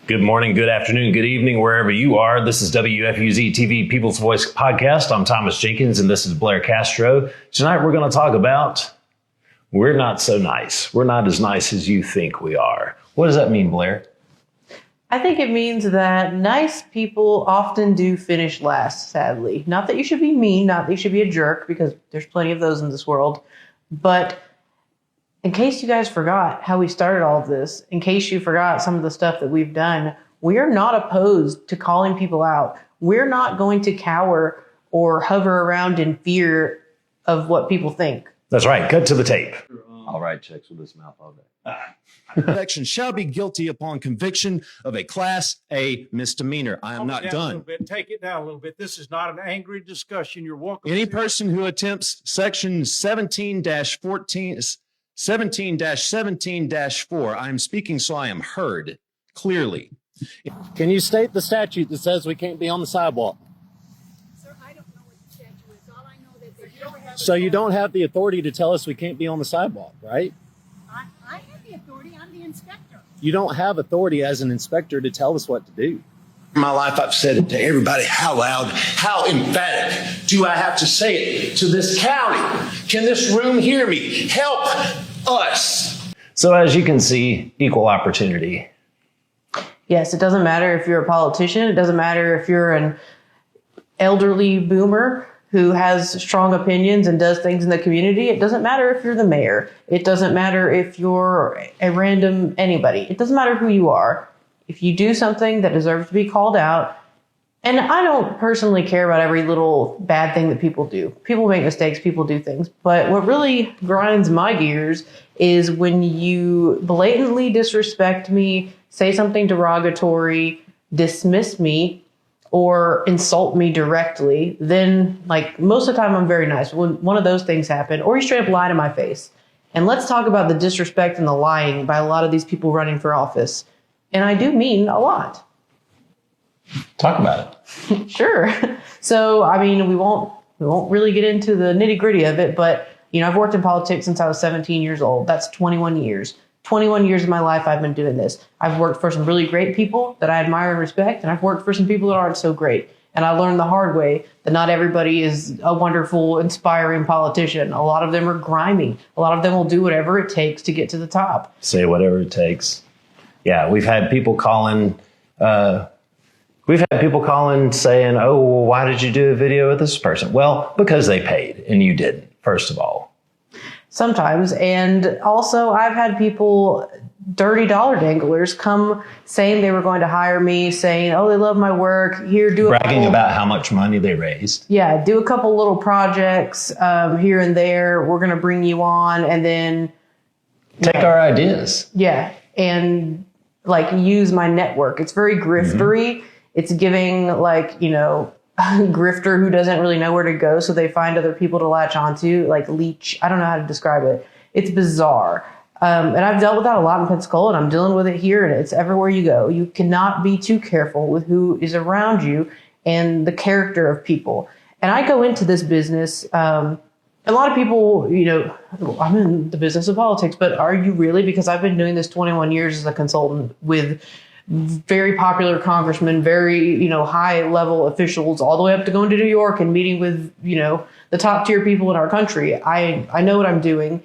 Good morning, good afternoon, good evening, wherever you are. This is WFUZ-TV People's Voice Podcast. I'm Thomas Jenkins, and this is Blair Castro. Tonight, we're going to talk about we're not so nice. We're not as nice as you think we are. What does that mean, Blair? I think it means that nice people often do finish last, sadly. Not that you should be mean, not that you should be a jerk, because there's plenty of those in this world. But in case you guys forgot how we started all of this, in case you forgot some of the stuff that we've done, we are not opposed to calling people out. We're not going to cower or hover around in fear of what people think. That's right. Cut to the tape. I'll write checks with his mouth all day. Conviction shall be guilty upon conviction of a Class A misdemeanor. I am not done. Take it down a little bit. This is not an angry discussion. You're welcome. Any person who attempts Section 17-17-4, I am speaking so I am heard clearly. Can you state the statute that says we can't be on the sidewalk? Sir, I don't know what the statute is. All I know that they don't have. So you don't have the authority to tell us we can't be on the sidewalk, right? I have the authority. I'm the inspector. You don't have authority as an inspector to tell us what to do. In my life, I've said it to everybody. How loud, how emphatic do I have to say it to this county? Can this room hear me? Help us. So as you can see, equal opportunity. Yes, it doesn't matter if you're a politician. It doesn't matter if you're an elderly boomer who has strong opinions and does things in the community. It doesn't matter if you're the mayor. It doesn't matter if you're a random anybody. It doesn't matter who you are. If you do something that deserves to be called out, and I don't personally care about every little bad thing that people do. People make mistakes, people do things. But what really grinds my gears is when you blatantly disrespect me, say something derogatory, dismiss me, or insult me directly, then like most of the time I'm very nice. When one of those things happen, or you straight up lie to my face. And let's talk about the disrespect and the lying by a lot of these people running for office. And I do mean a lot. Talk about it. Sure. So, I mean, we won't really get into the nitty gritty of it, but you know, I've worked in politics since I was 17 years old. That's 21 years. 21 years of my life I've been doing this. I've worked for some really great people that I admire and respect, and I've worked for some people that aren't so great. And I learned the hard way that not everybody is a wonderful, inspiring politician. A lot of them are grimy. A lot of them will do whatever it takes to get to the top. Say whatever it takes. Yeah, we've had people calling saying, oh, well, why did you do a video with this person? Well, because they paid and you didn't, first of all. Sometimes. And also I've had people, dirty dollar danglers, come saying they were going to hire me, saying, oh, they love my work. Here, do bragging about how much money they raised. Yeah, do a couple little projects here and there. We're going to bring you on, and then take our ideas. Yeah, and like use my network. It's very griftery. Mm-hmm. It's giving like, you know, a grifter who doesn't really know where to go, so they find other people to latch onto, like leech. I don't know how to describe it. It's bizarre. And I've dealt with that a lot in Pensacola, and I'm dealing with it here, and it's everywhere you go. You cannot be too careful with who is around you and the character of people. And I go into this business, a lot of people, you know, I'm in the business of politics, but are you really? Because I've been doing this 21 years as a consultant with very popular congressmen, very, you know, high level officials, all the way up to going to New York and meeting with, you know, the top tier people in our country. I know what I'm doing.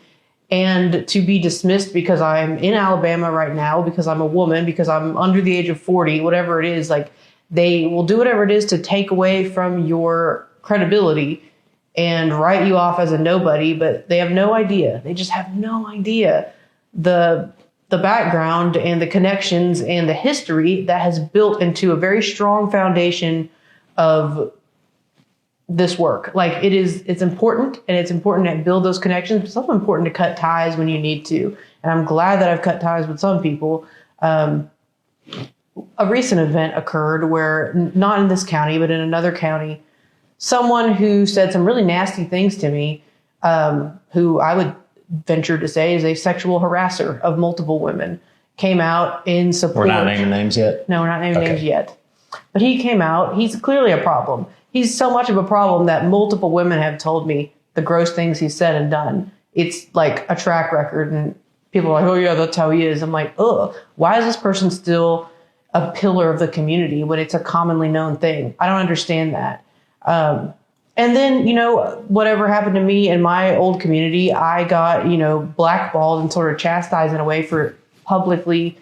And to be dismissed because I'm in Alabama right now, because I'm a woman, because I'm under the age of 40, whatever it is, like they will do whatever it is to take away from your credibility and write you off as a nobody, but they have no idea. They just have no idea the background and the connections and the history that has built into a very strong foundation of this work. Like it's important, and it's important to build those connections, but it's also important to cut ties when you need to. And I'm glad that I've cut ties with some people. A recent event occurred where, not in this county, but in another county, someone who said some really nasty things to me, who I would venture to say is a sexual harasser of multiple women, came out in support. We're not naming names yet? No, we're not naming names yet. But he came out. He's clearly a problem. He's so much of a problem that multiple women have told me the gross things he's said and done. It's like a track record, and people are like, oh yeah, that's how he is. I'm like, ugh, why is this person still a pillar of the community when it's a commonly known thing. I don't understand that. And then, whatever happened to me in my old community, I got, blackballed and sort of chastised in a way for publicly,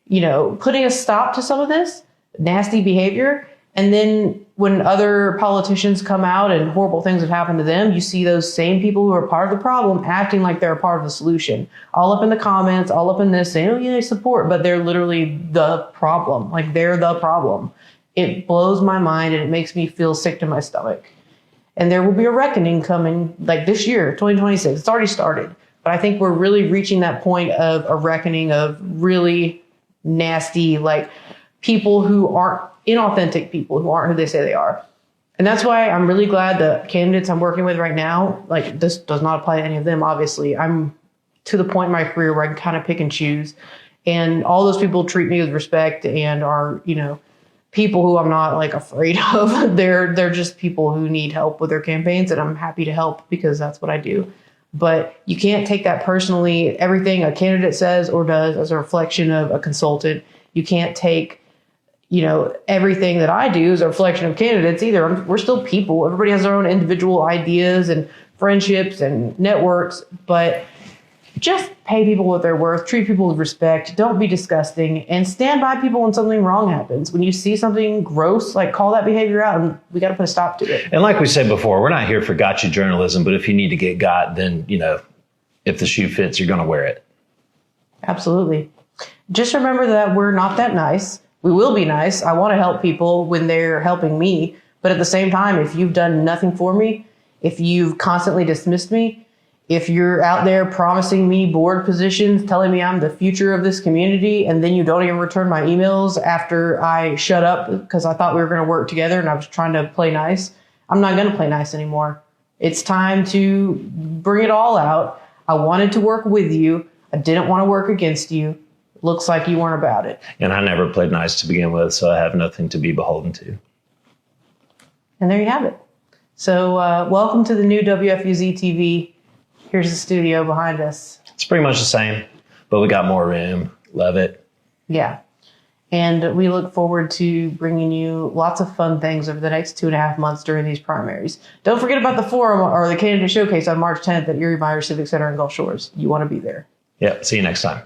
putting a stop to some of this nasty behavior. And then when other politicians come out and horrible things have happened to them, you see those same people who are part of the problem acting like they're a part of the solution. All up in the comments, all up in this, saying, oh, yeah, they support, but they're literally the problem. Like, they're the problem. It blows my mind and it makes me feel sick to my stomach. And there will be a reckoning coming like this year, 2026. It's already started. But I think we're really reaching that point of a reckoning of really nasty, like, people who aren't inauthentic people, who aren't who they say they are. And that's why I'm really glad the candidates I'm working with right now, like, this does not apply to any of them, obviously. I'm to the point in my career where I can kind of pick and choose. And all those people treat me with respect and are, people who I'm not like afraid of. They're just people who need help with their campaigns, and I'm happy to help because that's what I do. But you can't take that personally. Everything a candidate says or does as a reflection of a consultant. You can't take, everything that I do as a reflection of candidates either. We're still people. Everybody has their own individual ideas and friendships and networks, but just pay people what they're worth, treat people with respect, don't be disgusting, and stand by people when something wrong happens. When you see something gross, like, call that behavior out, and we got to put a stop to it. And like we said before, we're not here for gotcha journalism, but if you need to get got, then, if the shoe fits, you're going to wear it. Absolutely. Just remember that we're not that nice. We will be nice. I want to help people when they're helping me. But at the same time, if you've done nothing for me, if you've constantly dismissed me, if you're out there promising me board positions, telling me I'm the future of this community, and then you don't even return my emails after I shut up because I thought we were going to work together and I was trying to play nice, I'm not going to play nice anymore. It's time to bring it all out. I wanted to work with you. I didn't want to work against you. Looks like you weren't about it. And I never played nice to begin with, so I have nothing to be beholden to. And there you have it. So welcome to the new WFUZ-TV. Here's the studio behind us. It's pretty much the same, but we got more room. Love it. Yeah. And we look forward to bringing you lots of fun things over the next 2.5 months during these primaries. Don't forget about the forum or the candidate showcase on March 10th at Erie Meyer Civic Center in Gulf Shores. You want to be there. Yeah. See you next time.